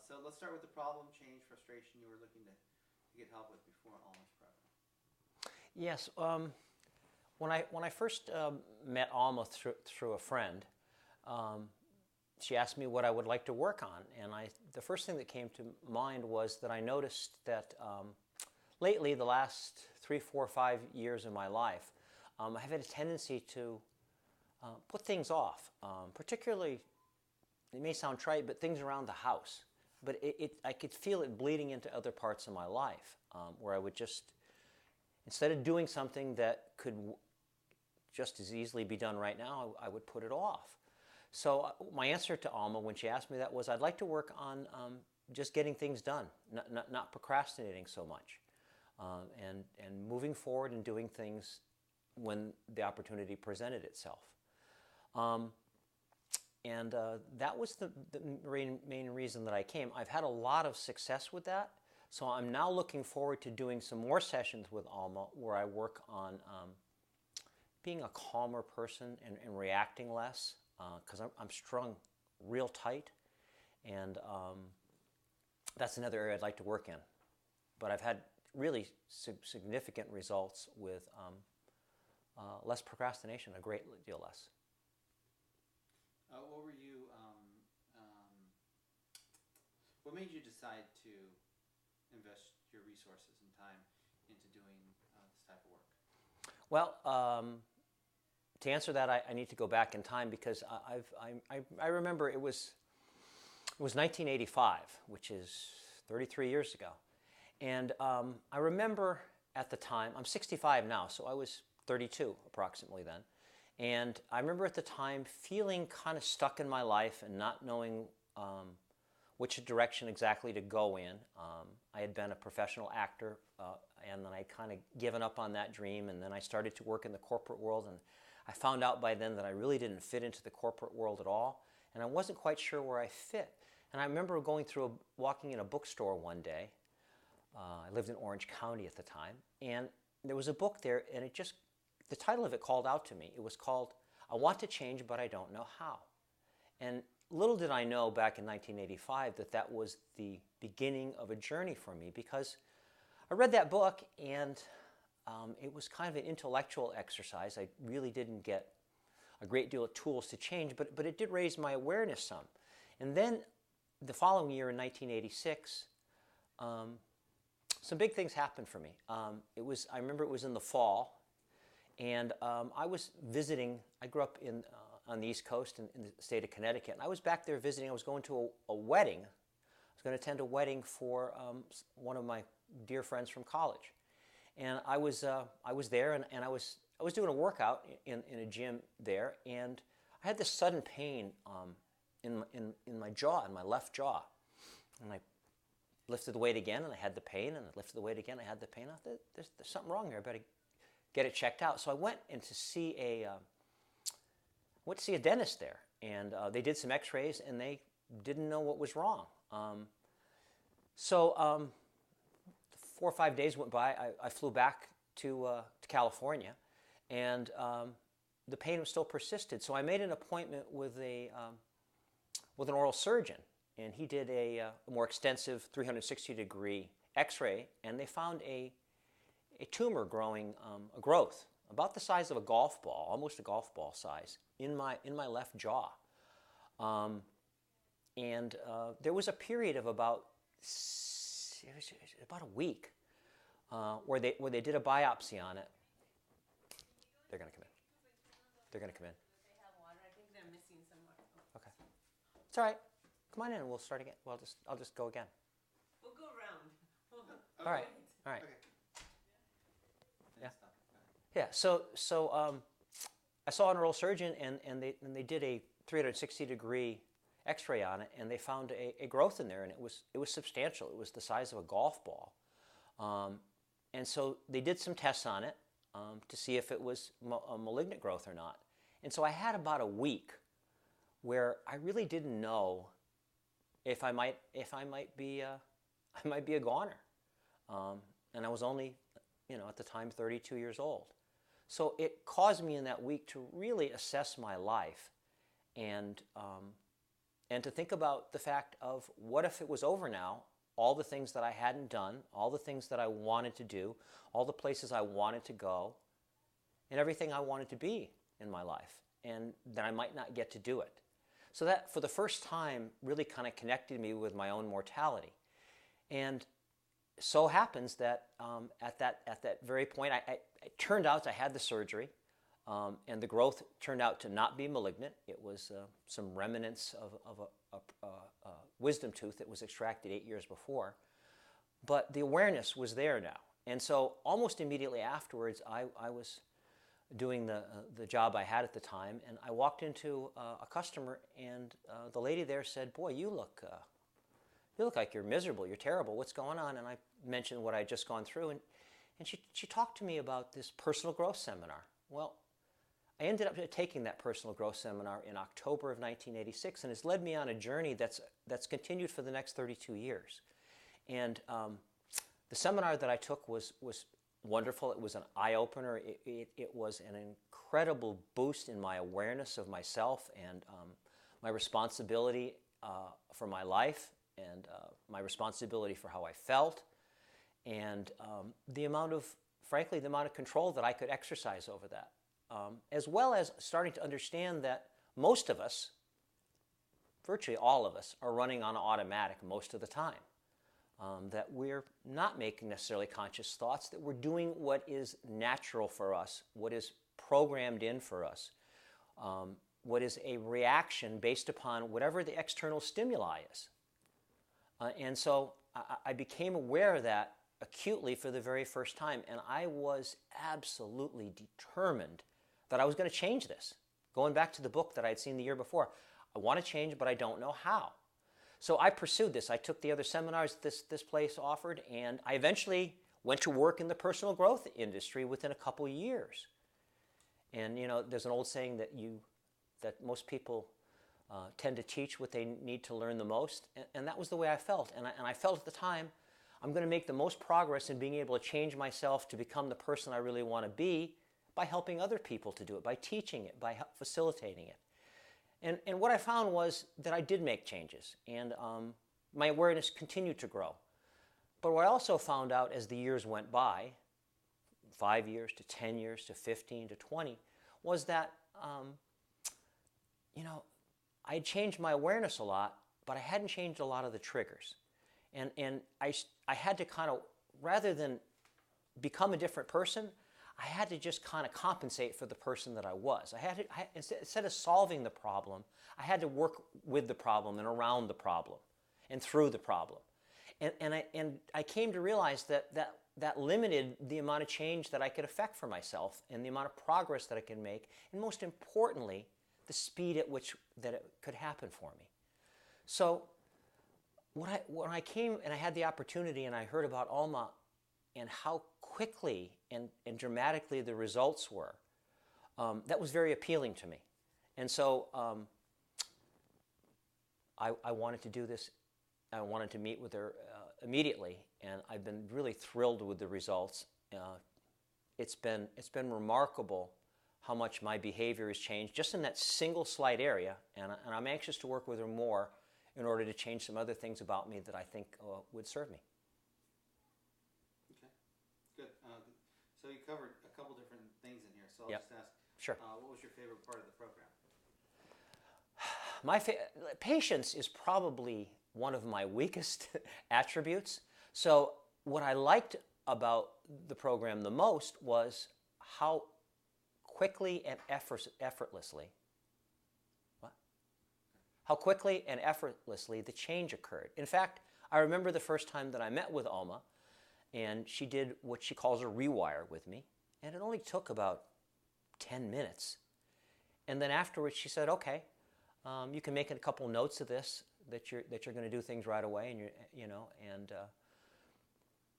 So let's start with the problem, change, frustration you were looking to get help with before Alma's problem. Yes. When I first met Alma through a friend, she asked me what I would like to work on, and the first thing that came to mind was that I noticed that lately, the last 3, 4, 5 years of my life, I've had a tendency to put things off, particularly, it may sound trite, but things around the house. But I could feel it bleeding into other parts of my life, where I would just, instead of doing something that could just as easily be done right now, I would put it off. So my answer to Alma when she asked me that was, I'd like to work on just getting things done, not procrastinating so much, and moving forward and doing things when the opportunity presented itself. That was the main reason that I came. I've had a lot of success with that, so I'm now looking forward to doing some more sessions with Alma where I work on being a calmer person and reacting less, because I'm strung real tight, and that's another area I'd like to work in. But I've had really significant results with less procrastination, a great deal less. What made you decide to invest your resources and time into doing this type of work? Well, to answer that, I need to go back in time, because I remember it was 1985, which is 33 years ago. And I remember at the time, I'm 65 now, so I was 32 approximately then. And I remember at the time feeling kind of stuck in my life and not knowing which direction exactly to go in. I had been a professional actor, and then I kind of given up on that dream, and then I started to work in the corporate world, and I found out by then that I really didn't fit into the corporate world at all, and I wasn't quite sure where I fit. And I remember walking in a bookstore one day. I lived in Orange County at the time, and there was a book there, and the title of it called out to me. It was called, I Want to Change, but I Don't Know How. And little did I know back in 1985 that was the beginning of a journey for me, because I read that book, and it was kind of an intellectual exercise. I really didn't get a great deal of tools to change, but it did raise my awareness some. And then the following year in 1986, some big things happened for me. I remember it was in the fall, and I was visiting. I grew up on the East Coast in the state of Connecticut, and I was back there visiting. I was going to a wedding. I was going to attend a wedding for one of my dear friends from college, and I was there, and I was doing a workout in a gym there, and I had this sudden pain in my jaw, in my left jaw, and I lifted the weight again, and I had the pain, and I lifted the weight again, I had the pain. I thought, there's something wrong here. I better get it checked out. So I went in to see a dentist there, and they did some X-rays, and they didn't know what was wrong. So 4 or 5 days went by. I flew back to California, and the pain still persisted. So I made an appointment with an oral surgeon, and he did a more extensive 360-degree X-ray, and they found a tumor growing, a growth about the size of a golf ball, almost a golf ball size, in my left jaw. There was a period of about a week where they did a biopsy on it. They're going to come in. They're going to come in. They have water. I think they're missing some water. Okay. It's all right. Come on in and we'll start again. Well, I'll just go again. We'll go around. All right. All right. Okay. Yeah. Yeah. So I saw an oral surgeon, and they did a 360-degree X-ray on it, and they found a growth in there, and it was substantial. It was the size of a golf ball, and so they did some tests on it to see if it was a malignant growth or not. And so I had about a week where I really didn't know if I might be a goner, and I was only, at the time 32 years old. So it caused me in that week to really assess my life and and to think about the fact of what if it was over now, all the things that I hadn't done, all the things that I wanted to do, all the places I wanted to go, and everything I wanted to be in my life, and that I might not get to do it. So that, for the first time, really kind of connected me with my own mortality. And so happens that at that very point, it turned out I had the surgery, and the growth turned out to not be malignant. It was some remnants of a wisdom tooth that was extracted 8 years before. But the awareness was there now. And so almost immediately afterwards, I was doing the job I had at the time, and I walked into a customer, and the lady there said, "Boy, you look like you're miserable, you're terrible, what's going on?" And I mentioned what I had just gone through, and she talked to me about this personal growth seminar. Well, I ended up taking that personal growth seminar in October of 1986, and has led me on a journey that's continued for the next 32 years. And the seminar that I took was wonderful. It was an eye-opener. It was an incredible boost in my awareness of myself and my responsibility for my life, and my responsibility for how I felt, and the amount of control that I could exercise over that, as well as starting to understand that most of us, virtually all of us, are running on automatic most of the time. That we're not making necessarily conscious thoughts, that we're doing what is natural for us, what is programmed in for us, what is a reaction based upon whatever the external stimuli is. And so I became aware of that acutely for the very first time, and I was absolutely determined that I was going to change this. Going back to the book that I had seen the year before, I want to change, but I don't know how. So I pursued this. I took the other seminars this place offered, and I eventually went to work in the personal growth industry within a couple years. And you know, there's an old saying that most people tend to teach what they need to learn the most, and that was the way I felt. And I felt at the time, I'm going to make the most progress in being able to change myself to become the person I really want to be by helping other people to do it, by teaching it, by facilitating it. And what I found was that I did make changes, and my awareness continued to grow. But what I also found out as the years went by, 5 years to 10 years to 15 to 20, was that, I had changed my awareness a lot, but I hadn't changed a lot of the triggers. And I had to kind of, rather than become a different person, I had to just kind of compensate for the person that I was. Instead of solving the problem, I had to work with the problem and around the problem and through the problem. And I came to realize that limited the amount of change that I could affect for myself and the amount of progress that I could make, and most importantly, the speed at which that it could happen for me. So when I came and I had the opportunity and I heard about Alma and how quickly and dramatically the results were, that was very appealing to me. And so I wanted to do this. I wanted to meet with her immediately, and I've been really thrilled with the results. It's been remarkable how much my behavior has changed just in that single slight area, and I'm anxious to work with her more in order to change some other things about me that I think would serve me. Okay, good. So you covered a couple different things in here, so I'll Yep. just ask, Sure. What was your favorite part of the program? Patience is probably one of my weakest attributes. So what I liked about the program the most was how quickly and effortlessly the change occurred. In fact, I remember the first time that I met with Alma, and she did what she calls a rewire with me, and it only took about 10 minutes. And then afterwards she said, "Okay, you can make a couple notes of this, that you're going to do things right away," and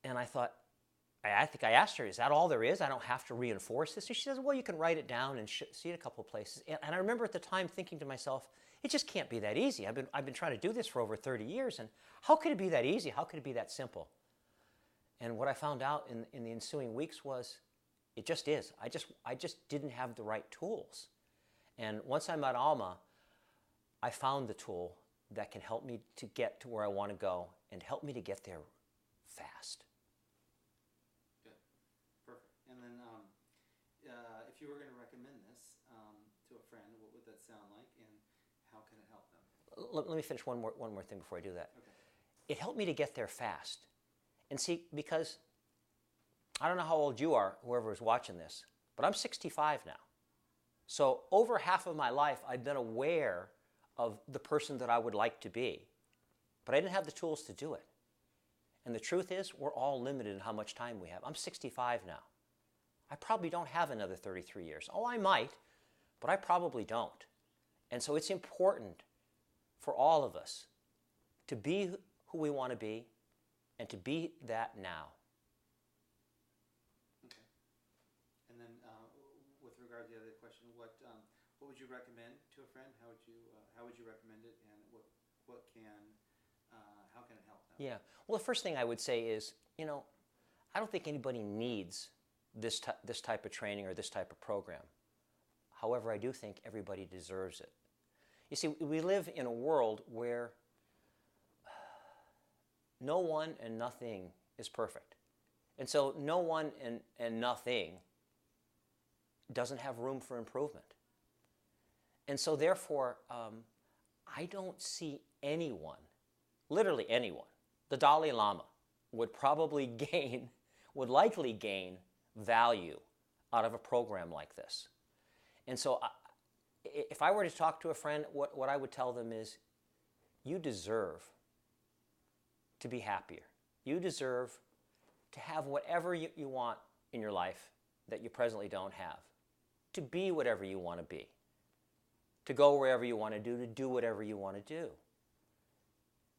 and I thought, I think I asked her, "Is that all there is? I don't have to reinforce this?" And she says, "Well, you can write it down and see it a couple of places." And I remember at the time thinking to myself, it just can't be that easy. I've been trying to do this for over 30 years, and how could it be that easy? How could it be that simple? And what I found out in the ensuing weeks was, it just is. I just didn't have the right tools. And once I met Alma, I found the tool, that can help me to get to where I want to go and help me to get there fast. Good. Perfect. And then if you were going to recommend this to a friend, what would that sound like, and how can it help them? Let me finish one more thing before I do that. Okay. It helped me to get there fast. And see, because I don't know how old you are, whoever is watching this, but I'm 65 now. So over half of my life, I've been aware of the person that I would like to be, but I didn't have the tools to do it. And the truth is, we're all limited in how much time we have. I'm 65 now. I probably don't have another 33 years. Oh, I might, but I probably don't. And so it's important for all of us to be who we want to be and to be that now. Okay. And then with regard to the other question, what would you recommend to a friend? How would you recommend it, and how can it help them? Yeah. Well, the first thing I would say is, I don't think anybody needs this type of training or this type of program. However, I do think everybody deserves it. You see, we live in a world where no one and nothing is perfect. And so no one and nothing doesn't have room for improvement. And so therefore, I don't see anyone, literally anyone, the Dalai Lama would likely gain value out of a program like this. And so if I were to talk to a friend, what I would tell them is, you deserve to be happier. You deserve to have whatever you want in your life that you presently don't have. To be whatever you want to be. To go wherever you want to do whatever you want to do.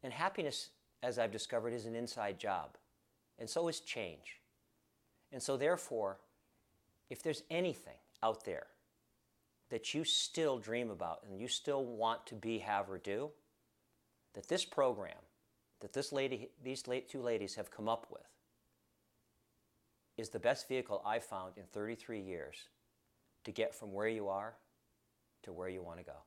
And happiness, as I've discovered, is an inside job. And so is change. And so therefore, if there's anything out there that you still dream about and you still want to be, have, or do, that this program, that these two ladies have come up with, is the best vehicle I've found in 33 years to get from where you are to where you want to go.